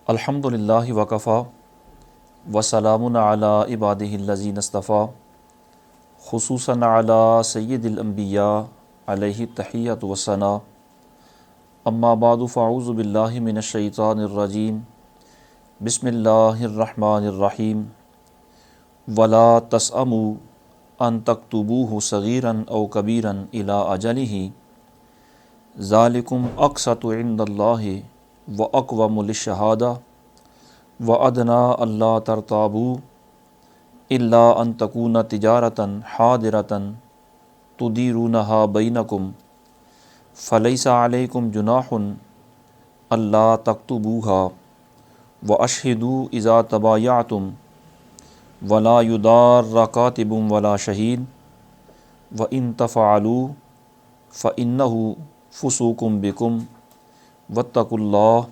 الحمدللہ وکفا وسلام علی عبادہ الذین اصطفیٰ خصوصاً علی سید الانبیاء علیہ التحیۃ والثناء اما بعد فاعوذ باللہ من الشیطان الرجیم بسم اللہ الرحمن الرحیم ولا تسأموا ان تکتبوہ صغیرا او کبیرا الی اجلہ ذالکم اقسط عند اللہ وَأَقْوَمُ لِلشَّهَادَةِ وَأَدْنَىٰ أَلَّا تَرْتَابُوا إِلَّا أَن تَكُونَ تِجَارَةً حَاضِرَةً تُدِيرُونَهَا بَيْنَكُمْ فَلَيْسَ عَلَيْكُمْ جُنَاحٌ أَلَّا تَكْتُبُوهَا وَأَشْهِدُوا إِذَا تَبَايَعْتُمْ وَلَا يُضَارَّ كَاتِبٌ وَلَا شَهِيدٌ وَإِن تَفْعَلُوا فَإِنَّهُ فُسُوقٌ بِكُمْ واتقوا اللہ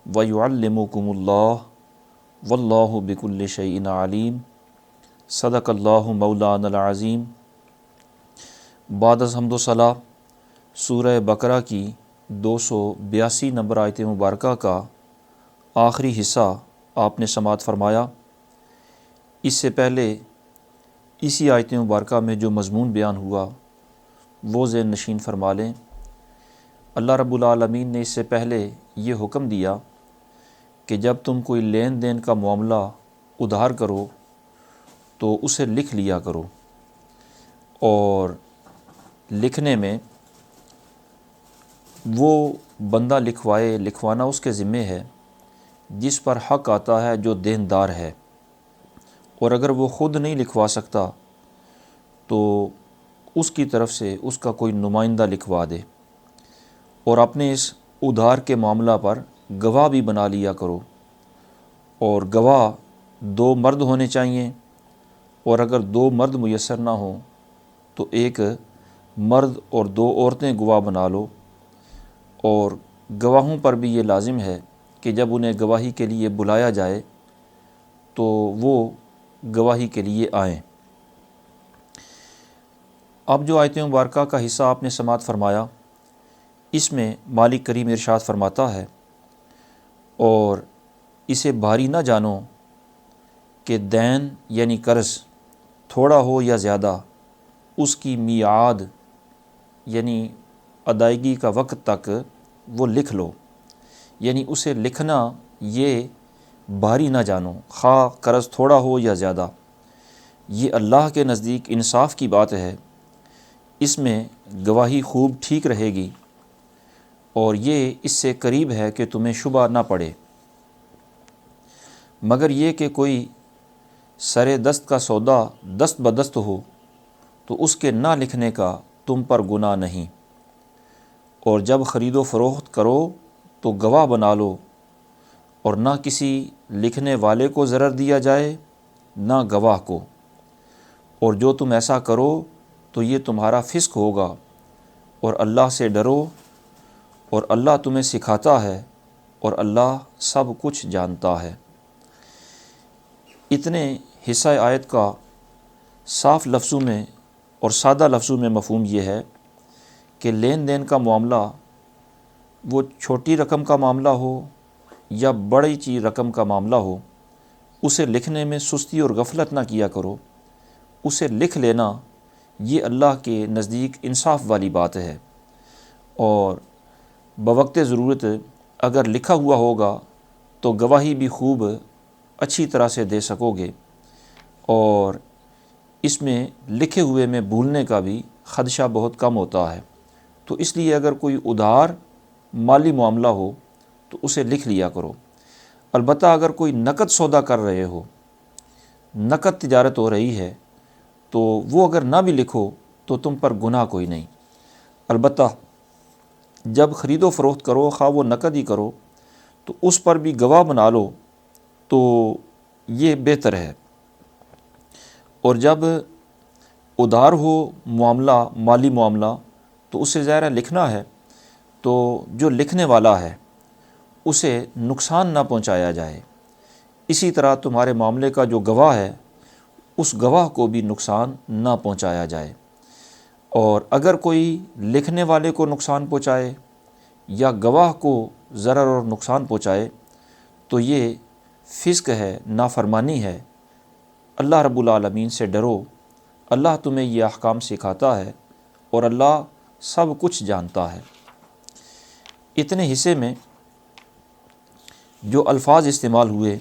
ویعلمکم اللہ واللہ بکل شیء علیم صدق اللہ مولانا العظیم۔ بعد از حمد و ثنا سورہ بقرہ کی 282 نمبر آیت مبارکہ کا آخری حصہ آپ نے سماعت فرمایا۔ اس سے پہلے اسی آیت مبارکہ میں جو مضمون بیان ہوا وہ ذہن نشین فرما لیں۔ اللہ رب العالمین نے اس سے پہلے یہ حکم دیا کہ جب تم کوئی لین دین کا معاملہ ادھار کرو تو اسے لکھ لیا کرو، اور لکھنے میں وہ بندہ لکھوانا اس کے ذمے ہے جس پر حق آتا ہے، جو دیندار ہے، اور اگر وہ خود نہیں لکھوا سکتا تو اس کی طرف سے اس کا کوئی نمائندہ لکھوا دے، اور اپنے اس ادھار کے معاملہ پر گواہ بھی بنا لیا کرو، اور گواہ 2 مرد ہونے چاہیے، اور اگر 2 مرد میسر نہ ہوں تو 1 مرد اور 2 عورتیں گواہ بنا لو۔ اور گواہوں پر بھی یہ لازم ہے کہ جب انہیں گواہی کے لیے بلایا جائے تو وہ گواہی کے لیے آئیں۔ اب جو آیت مبارکہ کا حصہ آپ نے سماعت فرمایا، اس میں مالک کریم ارشاد فرماتا ہے، اور اسے بھاری نہ جانو کہ دین یعنی قرض تھوڑا ہو یا زیادہ، اس کی میعاد یعنی ادائیگی کا وقت تک وہ لکھ لو، یعنی اسے لکھنا یہ بھاری نہ جانو، خواہ قرض تھوڑا ہو یا زیادہ۔ یہ اللہ کے نزدیک انصاف کی بات ہے، اس میں گواہی خوب ٹھیک رہے گی، اور یہ اس سے قریب ہے کہ تمہیں شبہ نہ پڑے، مگر یہ کہ کوئی سر دست کا سودا دست بدست ہو تو اس کے نہ لکھنے کا تم پر گناہ نہیں، اور جب خرید و فروخت کرو تو گواہ بنا لو، اور نہ کسی لکھنے والے کو ضرر دیا جائے نہ گواہ کو، اور جو تم ایسا کرو تو یہ تمہارا فسق ہوگا، اور اللہ سے ڈرو، اور اللہ تمہیں سکھاتا ہے، اور اللہ سب کچھ جانتا ہے۔ اتنے حصہ آیت کا صاف لفظوں میں اور سادہ لفظوں میں مفہوم یہ ہے کہ لین دین کا معاملہ، وہ چھوٹی رقم کا معاملہ ہو یا بڑی رقم کا معاملہ ہو، اسے لکھنے میں سستی اور غفلت نہ کیا کرو۔ اسے لکھ لینا یہ اللہ کے نزدیک انصاف والی بات ہے، اور بوقت ضرورت اگر لکھا ہوا ہوگا تو گواہی بھی خوب اچھی طرح سے دے سکو گے، اور اس میں لکھے ہوئے میں بھولنے کا بھی خدشہ بہت کم ہوتا ہے۔ تو اس لیے اگر کوئی ادھار مالی معاملہ ہو تو اسے لکھ لیا کرو۔ البتہ اگر کوئی نقد سودا کر رہے ہو، نقد تجارت ہو رہی ہے، تو وہ اگر نہ بھی لکھو تو تم پر گناہ کوئی نہیں۔ البتہ جب خرید و فروخت کرو، خواہ وہ نقد ہی کرو، تو اس پر بھی گواہ بنا لو تو یہ بہتر ہے۔ اور جب ادھار ہو معاملہ، مالی معاملہ، تو اسے ظاہر لکھنا ہے، تو جو لکھنے والا ہے اسے نقصان نہ پہنچایا جائے۔ اسی طرح تمہارے معاملے کا جو گواہ ہے اس گواہ کو بھی نقصان نہ پہنچایا جائے، اور اگر کوئی لکھنے والے کو نقصان پہنچائے یا گواہ کو ضرر اور نقصان پہنچائے تو یہ فسق ہے، نافرمانی ہے۔ اللہ رب العالمین سے ڈرو، اللہ تمہیں یہ احکام سکھاتا ہے اور اللہ سب کچھ جانتا ہے۔ اتنے حصے میں جو الفاظ استعمال ہوئے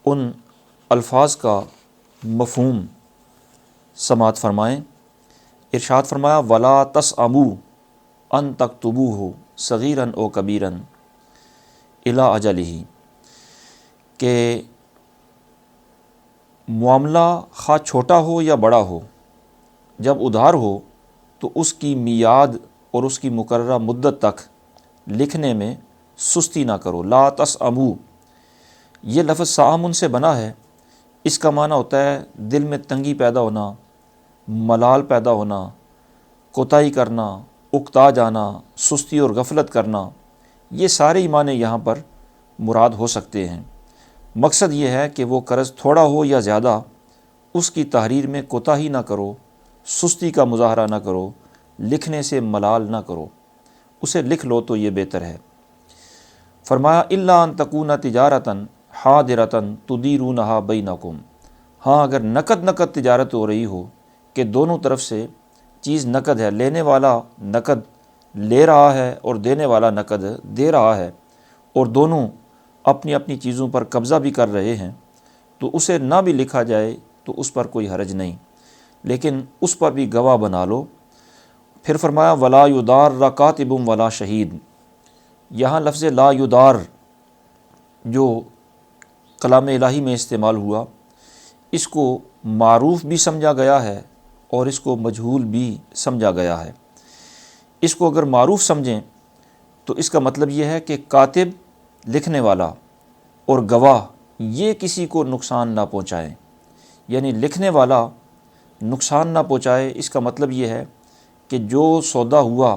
ان الفاظ کا مفہوم سماعت فرمائیں۔ ارشاد فرمایا ولا تسعموا ان تکتبوہ صغیرا او کبیرا الی اجلہ، کہ معاملہ خواہ چھوٹا ہو یا بڑا ہو، جب ادھار ہو تو اس کی میعاد اور اس کی مقررہ مدت تک لکھنے میں سستی نہ کرو۔ لا تسعموا، یہ لفظ سعامن سے بنا ہے، اس کا معنی ہوتا ہے دل میں تنگی پیدا ہونا، ملال پیدا ہونا، کوتاہی کرنا، اکتا جانا، سستی اور غفلت کرنا، یہ سارے ہی معنی یہاں پر مراد ہو سکتے ہیں۔ مقصد یہ ہے کہ وہ قرض تھوڑا ہو یا زیادہ، اس کی تحریر میں کوتاہی نہ کرو، سستی کا مظاہرہ نہ کرو، لکھنے سے ملال نہ کرو، اسے لکھ لو تو یہ بہتر ہے۔ فرمایا الا ان تکون تجارتا حاضرتا تدیرونہا بینکم، ہاں اگر نقد تجارت ہو رہی ہو کہ دونوں طرف سے چیز نقد ہے، لینے والا نقد لے رہا ہے اور دینے والا نقد دے رہا ہے، اور دونوں اپنی اپنی چیزوں پر قبضہ بھی کر رہے ہیں، تو اسے نہ بھی لکھا جائے تو اس پر کوئی حرج نہیں، لیکن اس پر بھی گواہ بنا لو۔ پھر فرمایا ولا یضار کاتب ولا شہید، یہاں لفظ لا یضار جو کلام الہی میں استعمال ہوا، اس کو معروف بھی سمجھا گیا ہے اور اس کو مجہول بھی سمجھا گیا ہے۔ اس کو اگر معروف سمجھیں تو اس کا مطلب یہ ہے کہ کاتب، لکھنے والا، اور گواہ یہ کسی کو نقصان نہ پہنچائیں، یعنی لکھنے والا نقصان نہ پہنچائے، اس کا مطلب یہ ہے کہ جو سودا ہوا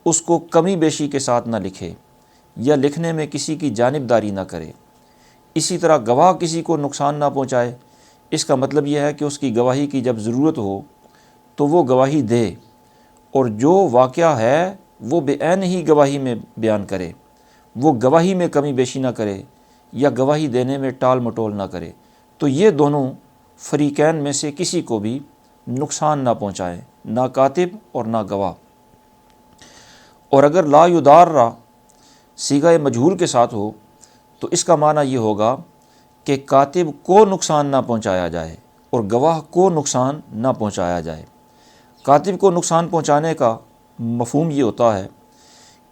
اس کو کمی بیشی کے ساتھ نہ لکھے یا لکھنے میں کسی کی جانبداری نہ کرے۔ اسی طرح گواہ کسی کو نقصان نہ پہنچائے، اس کا مطلب یہ ہے کہ اس کی گواہی کی جب ضرورت ہو تو وہ گواہی دے، اور جو واقعہ ہے وہ بے عین ہی گواہی میں بیان کرے، وہ گواہی میں کمی بیشی نہ کرے یا گواہی دینے میں ٹال مٹول نہ کرے، تو یہ دونوں فریقین میں سے کسی کو بھی نقصان نہ پہنچائے، نہ کاتب اور نہ گواہ۔ اور اگر لا یضار صیغہ مجہول کے ساتھ ہو تو اس کا معنی یہ ہوگا کہ کاتب کو نقصان نہ پہنچایا جائے اور گواہ کو نقصان نہ پہنچایا جائے۔ کاتب کو نقصان پہنچانے کا مفہوم یہ ہوتا ہے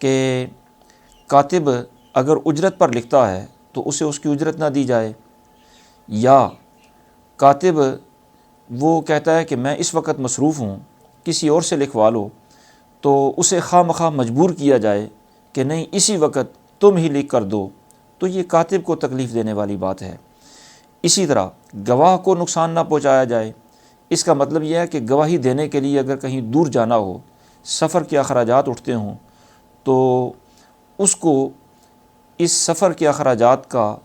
کہ کاتب اگر اجرت پر لکھتا ہے تو اسے اس کی اجرت نہ دی جائے، یا کاتب وہ کہتا ہے کہ میں اس وقت مصروف ہوں، کسی اور سے لکھوا لو، تو اسے خواہ مخواہ مجبور کیا جائے کہ نہیں اسی وقت تم ہی لکھ کر دو، تو یہ کاتب کو تکلیف دینے والی بات ہے۔ اسی طرح گواہ کو نقصان نہ پہنچایا جائے، اس کا مطلب یہ ہے کہ گواہی دینے کے لیے اگر کہیں دور جانا ہو، سفر کے اخراجات اٹھتے ہوں، تو اس کو اس سفر کے اخراجات کا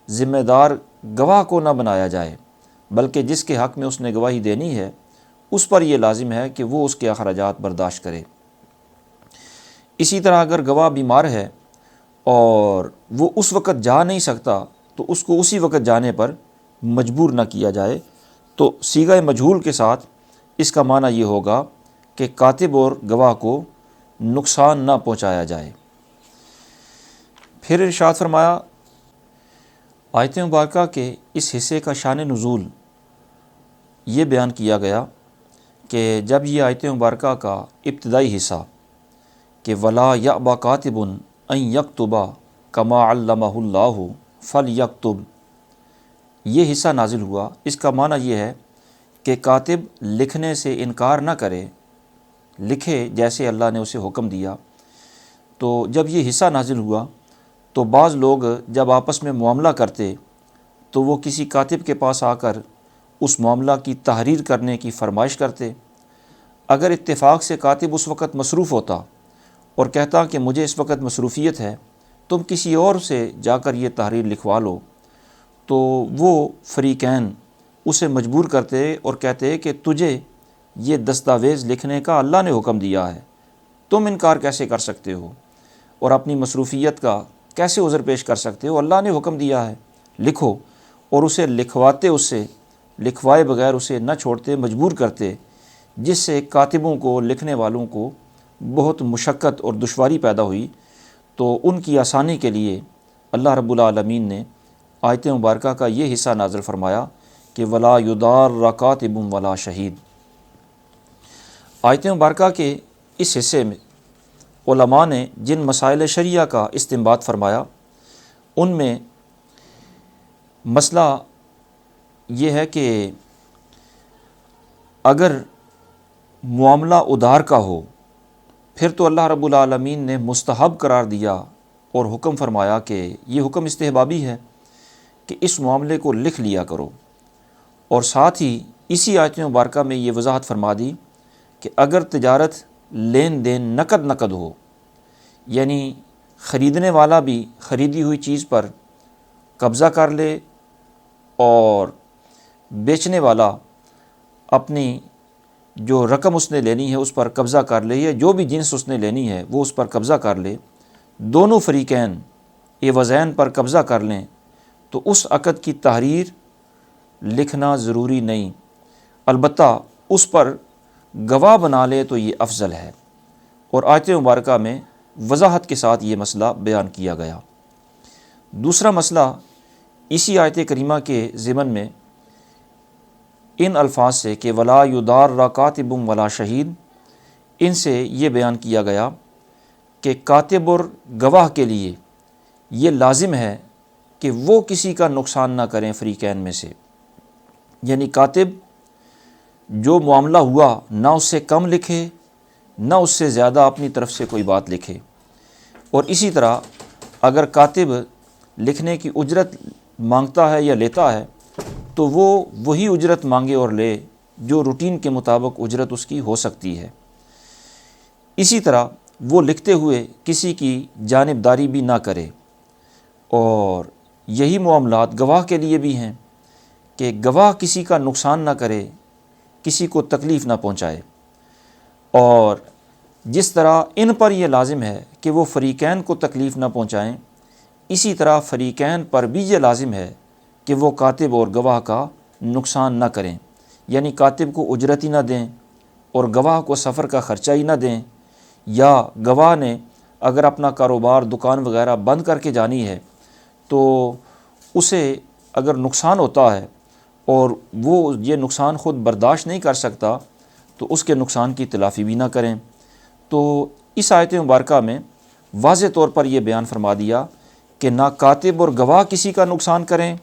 ذمہ دار گواہ کو نہ بنایا جائے، بلکہ جس کے حق میں اس نے گواہی دینی ہے اس پر یہ لازم ہے کہ وہ اس کے اخراجات برداشت کرے۔ اسی طرح اگر گواہ بیمار ہے اور وہ اس وقت جا نہیں سکتا تو اس کو اسی وقت جانے پر مجبور نہ کیا جائے، تو صیغہ مجہول کے ساتھ اس کا معنی یہ ہوگا کہ کاتب اور گواہ کو نقصان نہ پہنچایا جائے۔ پھر ارشاد فرمایا آیت مبارکہ کے اس حصے کا شان نزول یہ بیان کیا گیا کہ جب یہ آیت مبارکہ کا ابتدائی حصہ کہ ولا یأبی کاتب ان یکتب کما علمہ اللہ فلیکتب، یہ حصہ نازل ہوا، اس کا معنی یہ ہے کہ کاتب لکھنے سے انکار نہ کرے، لکھے جیسے اللہ نے اسے حکم دیا۔ تو جب یہ حصہ نازل ہوا تو بعض لوگ جب آپس میں معاملہ کرتے تو وہ کسی کاتب کے پاس آ کر اس معاملہ کی تحریر کرنے کی فرمائش کرتے۔ اگر اتفاق سے کاتب اس وقت مصروف ہوتا اور کہتا کہ مجھے اس وقت مصروفیت ہے، تم کسی اور سے جا کر یہ تحریر لکھوا لو، تو وہ فریقین اسے مجبور کرتے اور کہتے کہ تجھے یہ دستاویز لکھنے کا اللہ نے حکم دیا ہے، تم انکار کیسے کر سکتے ہو، اور اپنی مصروفیت کا کیسے عذر پیش کر سکتے ہو؟ اللہ نے حکم دیا ہے لکھو، اور اسے لکھواتے، اس سے لکھوائے بغیر اسے نہ چھوڑتے، مجبور کرتے، جس سے کاتبوں کو، لکھنے والوں کو بہت مشقت اور دشواری پیدا ہوئی۔ تو ان کی آسانی کے لیے اللہ رب العالمین نے آیت مبارکہ کا یہ حصہ نازل فرمایا کہ ولا یضار کاتب ولا شہید۔ آیت مبارکہ کے اس حصے میں علماء نے جن مسائل شرعیہ کا استنباط فرمایا، ان میں مسئلہ یہ ہے کہ اگر معاملہ ادھار کا ہو پھر تو اللہ رب العالمین نے مستحب قرار دیا اور حکم فرمایا کہ یہ حکم استحبابی ہے کہ اس معاملے کو لکھ لیا کرو، اور ساتھ ہی اسی آیت مبارکہ میں یہ وضاحت فرما دی کہ اگر تجارت لین دین نقد ہو، یعنی خریدنے والا بھی خریدی ہوئی چیز پر قبضہ کر لے اور بیچنے والا اپنی جو رقم اس نے لینی ہے اس پر قبضہ کر لے، یا جو بھی جنس اس نے لینی ہے وہ اس پر قبضہ کر لے، دونوں فریقین عوضین پر قبضہ کر لیں، تو اس عقد کی تحریر لکھنا ضروری نہیں، البتہ اس پر گواہ بنا لے تو یہ افضل ہے۔ اور آیت مبارکہ میں وضاحت کے ساتھ یہ مسئلہ بیان کیا گیا۔ دوسرا مسئلہ اسی آیت کریمہ کے ضمن میں ان الفاظ سے کہ ولا یضار کاتب ولا شہید، ان سے یہ بیان کیا گیا کہ کاتب اور گواہ کے لیے یہ لازم ہے کہ وہ کسی کا نقصان نہ کریں فریقین میں سے، یعنی کاتب جو معاملہ ہوا نہ اس سے کم لکھے نہ اس سے زیادہ اپنی طرف سے کوئی بات لکھے، اور اسی طرح اگر کاتب لکھنے کی اجرت مانگتا ہے یا لیتا ہے تو وہ وہی اجرت مانگے اور لے جو روٹین کے مطابق اجرت اس کی ہو سکتی ہے۔ اسی طرح وہ لکھتے ہوئے کسی کی جانبداری بھی نہ کرے، اور یہی معاملات گواہ کے لیے بھی ہیں کہ گواہ کسی کا نقصان نہ کرے، کسی کو تکلیف نہ پہنچائے، اور جس طرح ان پر یہ لازم ہے کہ وہ فریقین کو تکلیف نہ پہنچائیں، اسی طرح فریقین پر بھی یہ لازم ہے کہ وہ کاتب اور گواہ کا نقصان نہ کریں، یعنی کاتب کو اجرت ہی نہ دیں اور گواہ کو سفر کا خرچہ ہی نہ دیں، یا گواہ نے اگر اپنا کاروبار دکان وغیرہ بند کر کے جانی ہے تو اسے اگر نقصان ہوتا ہے اور وہ یہ نقصان خود برداشت نہیں کر سکتا تو اس کے نقصان کی تلافی بھی نہ کریں۔ تو اس آیت مبارکہ میں واضح طور پر یہ بیان فرما دیا کہ نہ کاتب اور گواہ کسی کا نقصان کریں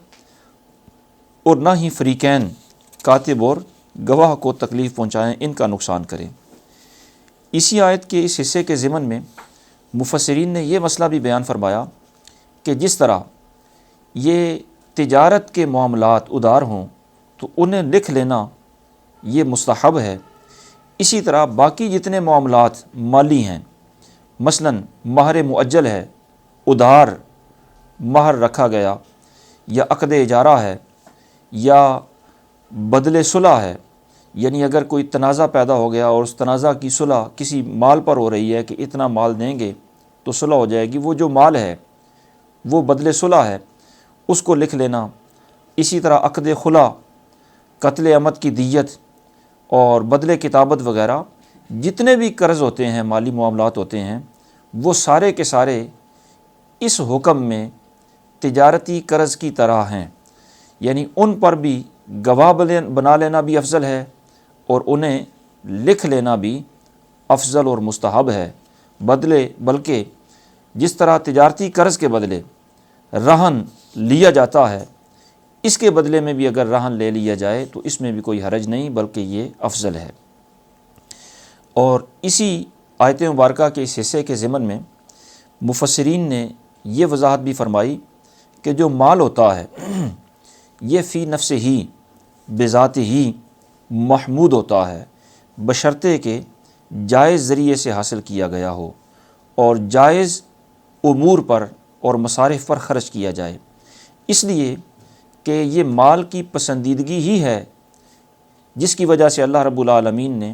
اور نہ ہی فریقین کاتب اور گواہ کو تکلیف پہنچائیں، ان کا نقصان کریں۔ اسی آیت کے اس حصے کے ضمن میں مفسرین نے یہ مسئلہ بھی بیان فرمایا کہ جس طرح یہ تجارت کے معاملات ادھار ہوں تو انہیں لکھ لینا یہ مستحب ہے، اسی طرح باقی جتنے معاملات مالی ہیں، مثلا مہر مؤجل ہے، ادھار مہر رکھا گیا، یا عقد اجارہ ہے، یا بدل صلح ہے، یعنی اگر کوئی تنازع پیدا ہو گیا اور اس تنازع کی صلح کسی مال پر ہو رہی ہے کہ اتنا مال دیں گے تو صلح ہو جائے گی، وہ جو مال ہے وہ بدل صلح ہے، اس کو لکھ لینا۔ اسی طرح عقد خلا، قتل عمد کی دیت اور بدل کتابت وغیرہ جتنے بھی قرض ہوتے ہیں، مالی معاملات ہوتے ہیں، وہ سارے کے سارے اس حکم میں تجارتی قرض کی طرح ہیں، یعنی ان پر بھی گواہ بنا لینا بھی افضل ہے اور انہیں لکھ لینا بھی افضل اور مستحب ہے، بلکہ جس طرح تجارتی قرض کے بدلے رہن لیا جاتا ہے، اس کے بدلے میں بھی اگر رہن لے لیا جائے تو اس میں بھی کوئی حرج نہیں، بلکہ یہ افضل ہے۔ اور اسی آیت مبارکہ کے اس حصے کے ضمن میں مفسرین نے یہ وضاحت بھی فرمائی کہ جو مال ہوتا ہے یہ فی نفس ہی بذات ہی محمود ہوتا ہے، بشرطے کہ جائز ذریعے سے حاصل کیا گیا ہو اور جائز امور پر اور مصارف پر خرچ کیا جائے، اس لیے کہ یہ مال کی پسندیدگی ہی ہے جس کی وجہ سے اللہ رب العالمین نے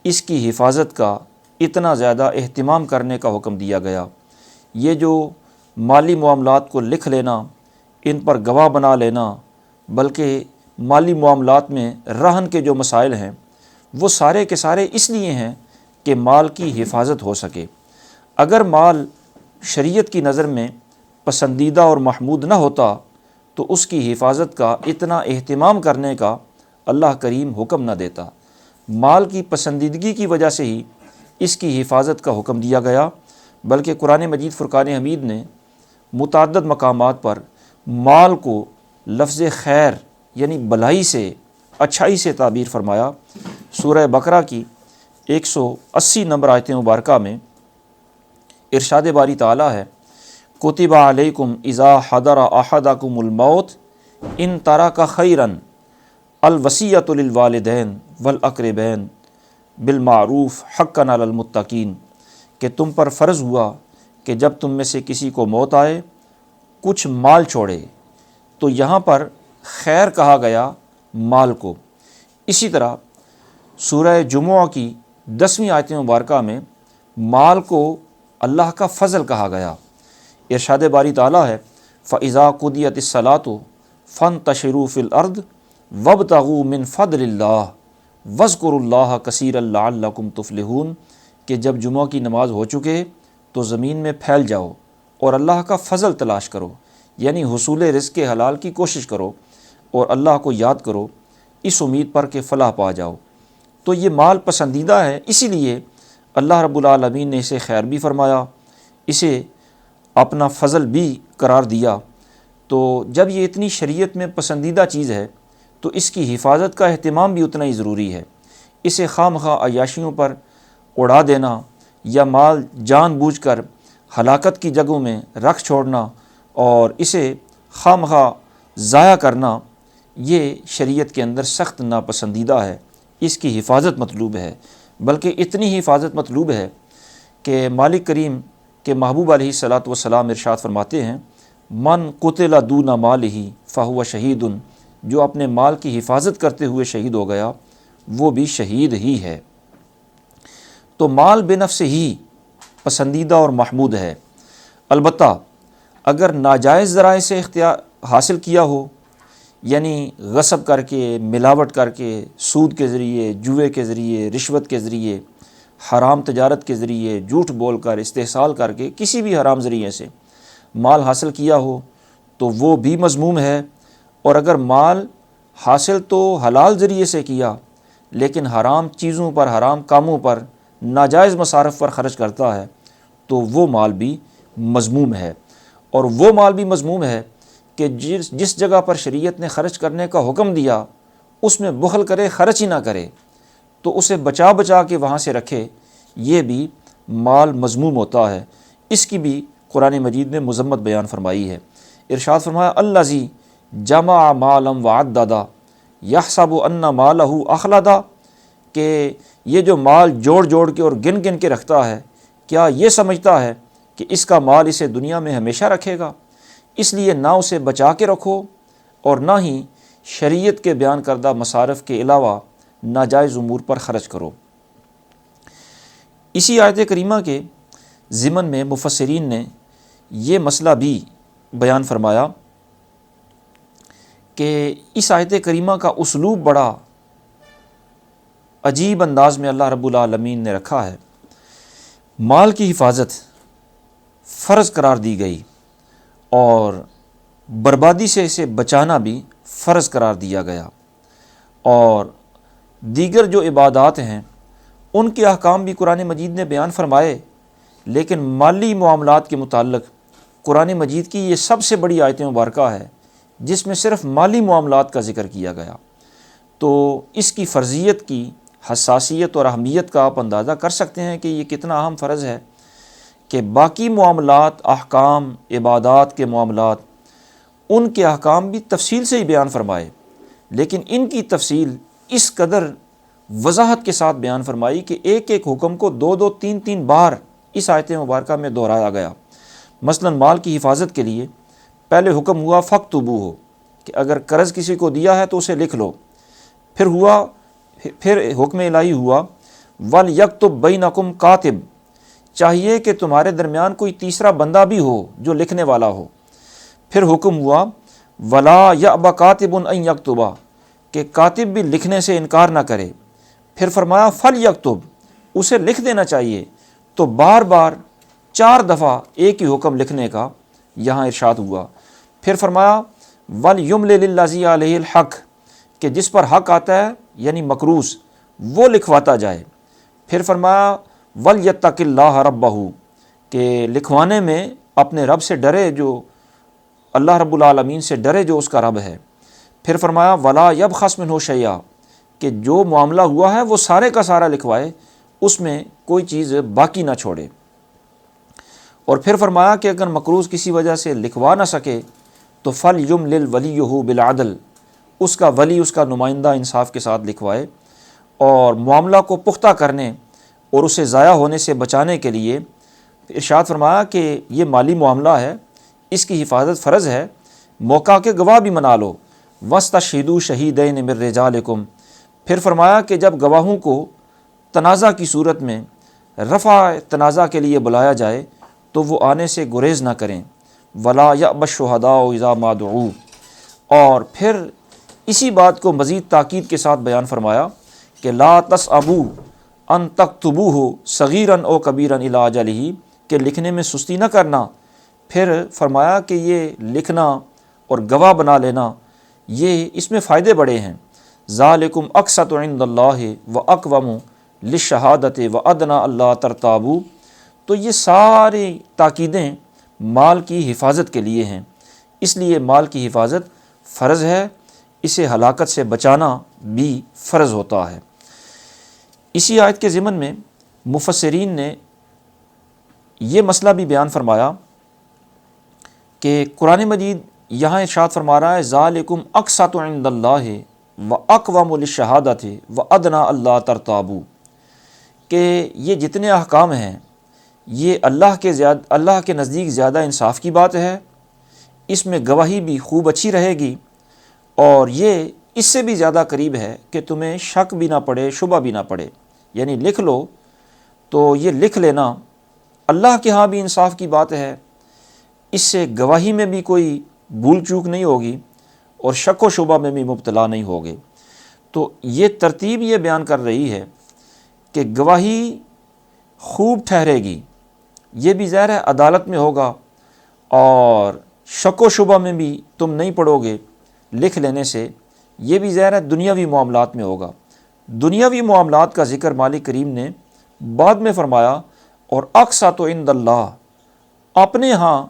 اس کی حفاظت کا اتنا زیادہ اہتمام کرنے کا حکم دیا گیا۔ یہ جو مالی معاملات کو لکھ لینا، ان پر گواہ بنا لینا، بلکہ مالی معاملات میں رہن کے جو مسائل ہیں وہ سارے کے سارے اس لیے ہیں کہ مال کی حفاظت ہو سکے۔ اگر مال شریعت کی نظر میں پسندیدہ اور محمود نہ ہوتا تو اس کی حفاظت کا اتنا اہتمام کرنے کا اللہ کریم حکم نہ دیتا۔ مال کی پسندیدگی کی وجہ سے ہی اس کی حفاظت کا حکم دیا گیا، بلکہ قرآن مجید فرقان حمید نے متعدد مقامات پر مال کو لفظ خیر یعنی بھلائی سے، اچھائی سے تعبیر فرمایا۔ سورہ بقرہ کی 180 نمبر آیت مبارکہ میں ارشاد باری تعالیٰ ہے، کتب علیکم اذا حضر احدکم الموت ان ترک خیرا الوصیۃ للوالدین والاقربین بالمعروف حقا علی المتقین، کہ تم پر فرض ہوا کہ جب تم میں سے کسی کو موت آئے کچھ مال چھوڑے، تو یہاں پر خیر کہا گیا مال کو۔ اسی طرح سورہ جمعہ کی 10ویں آیت مبارکہ میں مال کو اللہ کا فضل کہا گیا۔ ارشاد باری تعالیٰ ہے، فَإِذَا قُضِيَتِ الصَّلَاةُ فَانتَشِرُوا فِي الْأَرْضِ وَابْتَغُوا مِنْ فَضْلِ اللَّهِ وَاذْكُرُوا اللَّهَ كَثِيرًا لَعَلَّكُمْ تُفْلِحُونَ، کہ جب جمعہ کی نماز ہو چکے تو زمین میں پھیل جاؤ اور اللہ کا فضل تلاش کرو، یعنی حصول رزق حلال کی کوشش کرو اور اللہ کو یاد کرو، اس امید پر کہ فلاح پا جاؤ۔ تو یہ مال پسندیدہ ہے، اسی لیے اللہ رب العالمین نے اسے خیر بھی فرمایا، اسے اپنا فضل بھی قرار دیا۔ تو جب یہ اتنی شریعت میں پسندیدہ چیز ہے تو اس کی حفاظت کا اہتمام بھی اتنا ہی ضروری ہے۔ اسے خواہ مخواہ عیاشیوں پر اڑا دینا یا مال جان بوجھ کر ہلاکت کی جگہوں میں رکھ چھوڑنا اور اسے خواہ مخواہ ضائع کرنا، یہ شریعت کے اندر سخت ناپسندیدہ ہے۔ اس کی حفاظت مطلوب ہے، بلکہ اتنی حفاظت مطلوب ہے کہ مالک کریم کے محبوب علیہ الصلاۃ والسلام ارشاد فرماتے ہیں، من قتل دون مالہ فہو شہید، جو اپنے مال کی حفاظت کرتے ہوئے شہید ہو گیا وہ بھی شہید ہی ہے۔ تو مال بے نفس ہی پسندیدہ اور محمود ہے، البتہ اگر ناجائز ذرائع سے حاصل کیا ہو، یعنی غصب کر کے، ملاوٹ کر کے، سود کے ذریعے، جوئے کے ذریعے، رشوت کے ذریعے، حرام تجارت کے ذریعے، جھوٹ بول کر، استحصال کر کے، کسی بھی حرام ذریعے سے مال حاصل کیا ہو تو وہ بھی مذموم ہے۔ اور اگر مال حاصل تو حلال ذریعے سے کیا لیکن حرام چیزوں پر، حرام کاموں پر، ناجائز مصارف پر خرچ کرتا ہے تو وہ مال بھی مذموم ہے۔ اور وہ مال بھی مذموم ہے کہ جس جگہ پر شریعت نے خرچ کرنے کا حکم دیا اس میں بخل کرے، خرچ ہی نہ کرے، تو اسے بچا بچا کے وہاں سے رکھے، یہ بھی مال مذموم ہوتا ہے۔ اس کی بھی قرآن مجید نے مذمت بیان فرمائی ہے۔ ارشاد فرمایا، الذی جمع مالا وعددا یحسب ان مالہ اخلدا، کہ یہ جو مال جوڑ جوڑ کے اور گن گن کے رکھتا ہے، کیا یہ سمجھتا ہے کہ اس کا مال اسے دنیا میں ہمیشہ رکھے گا؟ اس لیے نہ اسے بچا کے رکھو اور نہ ہی شریعت کے بیان کردہ مصارف کے علاوہ ناجائز امور پر خرچ کرو۔ اسی آیت کریمہ کے ضمن میں مفسرین نے یہ مسئلہ بھی بیان فرمایا کہ اس آیت کریمہ کا اسلوب بڑا عجیب انداز میں اللہ رب العالمین نے رکھا ہے۔ مال کی حفاظت فرض قرار دی گئی اور بربادی سے اسے بچانا بھی فرض قرار دیا گیا، اور دیگر جو عبادات ہیں ان کے احکام بھی قرآن مجید نے بیان فرمائے، لیکن مالی معاملات کے متعلق قرآن مجید کی یہ سب سے بڑی آیت مبارکہ ہے جس میں صرف مالی معاملات کا ذکر کیا گیا۔ تو اس کی فرضیت کی حساسیت اور اہمیت کا آپ اندازہ کر سکتے ہیں کہ یہ کتنا اہم فرض ہے کہ باقی معاملات، احکام، عبادات کے معاملات، ان کے احکام بھی تفصیل سے ہی بیان فرمائے، لیکن ان کی تفصیل اس قدر وضاحت کے ساتھ بیان فرمائی کہ ایک ایک حکم کو دو دو تین تین بار اس آیت مبارکہ میں دہرایا گیا۔ مثلا مال کی حفاظت کے لیے پہلے حکم ہوا فَاكْتُبُوهُ، کہ اگر قرض کسی کو دیا ہے تو اسے لکھ لو۔ پھر حکم الہی ہوا وَلْيَكْتُبْ بَيْنَكُمْ كَاتِبٌ، چاہیے کہ تمہارے درمیان کوئی تیسرا بندہ بھی ہو جو لکھنے والا ہو۔ پھر حکم ہوا ولا یأب کاتب ان یکتبا، کہ کاتب بھی لکھنے سے انکار نہ کرے۔ پھر فرمایا فل یکتب، اسے لکھ دینا چاہیے۔ تو بار بار 4 دفعہ ایک ہی حکم لکھنے کا یہاں ارشاد ہوا۔ پھر فرمایا وَلْيُمْلِلِ الَّذِي عَلَيْهِ الْحَقُّ، کہ جس پر حق آتا ہے یعنی مقروض وہ لکھواتا جائے۔ پھر فرمایا وَلْيَتَّقِ اللَّهَ رَبَّهُ، کہ لکھوانے میں اپنے رب سے ڈرے، جو اللہ رب العالمین سے ڈرے جو اس کا رب ہے۔ پھر فرمایا وَلَا يَبْخَسْ مِنْهُ شَيْئًا، کہ جو معاملہ ہوا ہے وہ سارے کا سارا لکھوائے، اس میں کوئی چیز باقی نہ چھوڑے۔ اور پھر فرمایا کہ اگر مقروض کسی وجہ سے لکھوا نہ سکے تو فَلْيُمْلِلْ وَلِيُّهُ بِالْعَدْلِ، اس کا ولی، اس کا نمائندہ انصاف کے ساتھ لکھوائے۔ اور معاملہ کو پختہ کرنے اور اسے ضائع ہونے سے بچانے کے لیے ارشاد فرمایا کہ یہ مالی معاملہ ہے، اس کی حفاظت فرض ہے، موقع کے گواہ بھی منا لو۔ وَاسْتَشْهِدُوا شَهِيدَيْنِ مِن رِجَالِكُمْ، پھر فرمایا کہ جب گواہوں کو تنازع کی صورت میں رفع تنازع کے لیے بلایا جائے تو وہ آنے سے گریز نہ کریں۔ وَلَا يَأْبَ الشُّهَدَاءُ إِذَا مَا دُعُوا، اور پھر اسی بات کو مزید تاکید کے ساتھ بیان فرمایا کہ لا تَسْأَبُوا أَن تَكْتُبُوهُ صَغِيرًا أَوْ كَبِيرًا إِلَىٰ أَجَلِهِ، کہ لکھنے میں سستی نہ کرنا۔ پھر فرمایا کہ یہ لکھنا اور گواہ بنا لینا، یہ اس میں فائدے بڑے ہیں۔ ذَلِكُمْ أَقْسَطُ عِندَ اللَّهِ وَأَقْوَمُ لِلشَّهَادَةِ وَأَدْنَىٰ أَلَّا تَرْتَابُوا، تو یہ ساری تاکیدیں مال کی حفاظت کے لیے ہیں، اس لیے مال کی حفاظت فرض ہے، اسے ہلاکت سے بچانا بھی فرض ہوتا ہے۔ اسی آیت کے ضمن میں مفسرین نے یہ مسئلہ بھی بیان فرمایا کہ قرآن مجید یہاں ارشاد فرما رہا ہے ذالکم اقسط عند اللہ واقوم للشہادۃ وادنی الا ترتابوا، کہ یہ جتنے احکام ہیں یہ اللہ کے نزدیک زیادہ انصاف کی بات ہے، اس میں گواہی بھی خوب اچھی رہے گی، اور یہ اس سے بھی زیادہ قریب ہے کہ تمہیں شک بھی نہ پڑے، شبہ بھی نہ پڑے، یعنی لکھ لو تو یہ لکھ لینا اللہ کے ہاں بھی انصاف کی بات ہے، اس سے گواہی میں بھی کوئی بھول چوک نہیں ہوگی اور شک و شبہ میں بھی مبتلا نہیں ہوگے۔ تو یہ ترتیب یہ بیان کر رہی ہے کہ گواہی خوب ٹھہرے گی، یہ بھی ظاہر ہے عدالت میں ہوگا، اور شک و شبہ میں بھی تم نہیں پڑو گے لکھ لینے سے، یہ بھی ظاہر ہے دنیاوی معاملات میں ہوگا۔ دنیاوی معاملات کا ذکر مالک کریم نے بعد میں فرمایا، اور اقسط عند اللہ، اپنے ہاں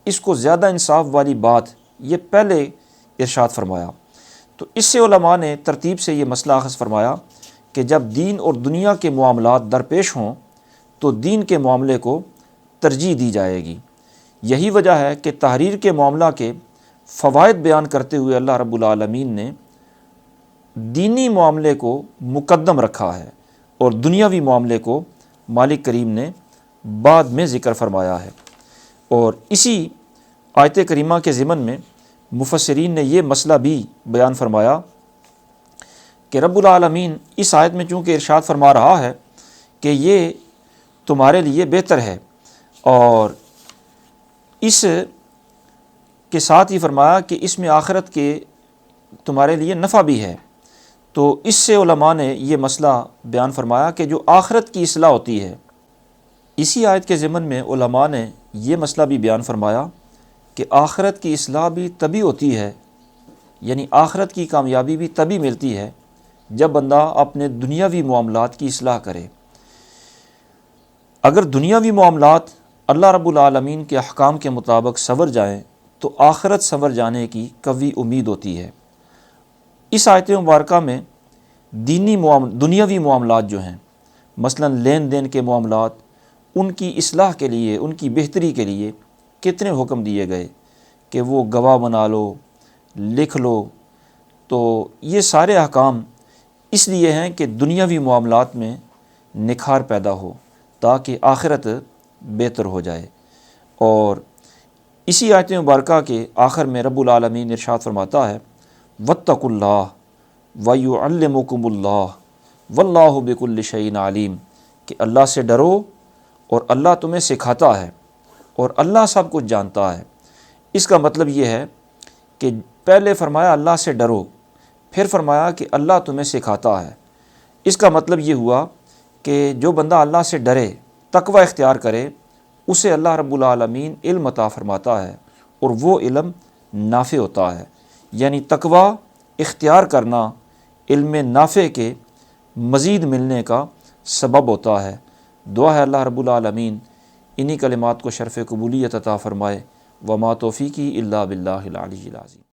اس کو زیادہ انصاف والی بات یہ پہلے ارشاد فرمایا۔ تو اس سے علماء نے ترتیب سے یہ مسئلہ اخذ فرمایا کہ جب دین اور دنیا کے معاملات درپیش ہوں تو دین کے معاملے کو ترجیح دی جائے گی۔ یہی وجہ ہے کہ تحریر کے معاملہ کے فوائد بیان کرتے ہوئے اللہ رب العالمین نے دینی معاملے کو مقدم رکھا ہے اور دنیاوی معاملے کو مالک کریم نے بعد میں ذکر فرمایا ہے۔ اور اسی آیت کریمہ کے ضمن میں مفسرین نے یہ مسئلہ بھی بیان فرمایا کہ رب العالمین اس آیت میں چونکہ ارشاد فرما رہا ہے کہ یہ تمہارے لیے بہتر ہے، اور اس کے ساتھ ہی فرمایا کہ اس میں آخرت کے تمہارے لیے نفع بھی ہے، تو اس سے علماء نے یہ مسئلہ بیان فرمایا کہ جو آخرت کی اصلاح ہوتی ہے۔ اسی آیت کے ضمن میں علماء نے یہ مسئلہ بھی بیان فرمایا کہ آخرت کی اصلاح بھی تبھی ہوتی ہے، یعنی آخرت کی کامیابی بھی تبھی ملتی ہے جب بندہ اپنے دنیاوی معاملات کی اصلاح کرے۔ اگر دنیاوی معاملات اللہ رب العالمین کے احکام کے مطابق سنور جائیں تو آخرت سنور جانے کی قوی امید ہوتی ہے۔ اس آیت مبارکہ میں دنیاوی معاملات جو ہیں، مثلا لین دین کے معاملات، ان کی اصلاح کے لیے، ان کی بہتری کے لیے کتنے حکم دیے گئے کہ وہ گواہ بنا لو، لکھ لو۔ تو یہ سارے احکام اس لیے ہیں کہ دنیاوی معاملات میں نکھار پیدا ہو تاکہ آخرت بہتر ہو جائے۔ اور اسی آیت مبارکہ کے آخر میں رب العالمین ارشاد فرماتا ہے واتقوا اللہ ویعلمکم اللہ واللہ بکل شیء علیم، کہ اللہ سے ڈرو اور اللہ تمہیں سکھاتا ہے اور اللہ سب کچھ جانتا ہے۔ اس کا مطلب یہ ہے کہ پہلے فرمایا اللہ سے ڈرو، پھر فرمایا کہ اللہ تمہیں سکھاتا ہے۔ اس کا مطلب یہ ہوا کہ جو بندہ اللہ سے ڈرے، تقوی اختیار کرے، اسے اللہ رب العالمین علم عطا فرماتا ہے اور وہ علم نافع ہوتا ہے۔ یعنی تقوی اختیار کرنا علم نافع کے مزید ملنے کا سبب ہوتا ہے۔ دعا ہے اللہ رب العالمین انہی کلمات کو شرف قبولیت عطا فرمائے۔ وما توفیقی الا باللہ العلی العظیم۔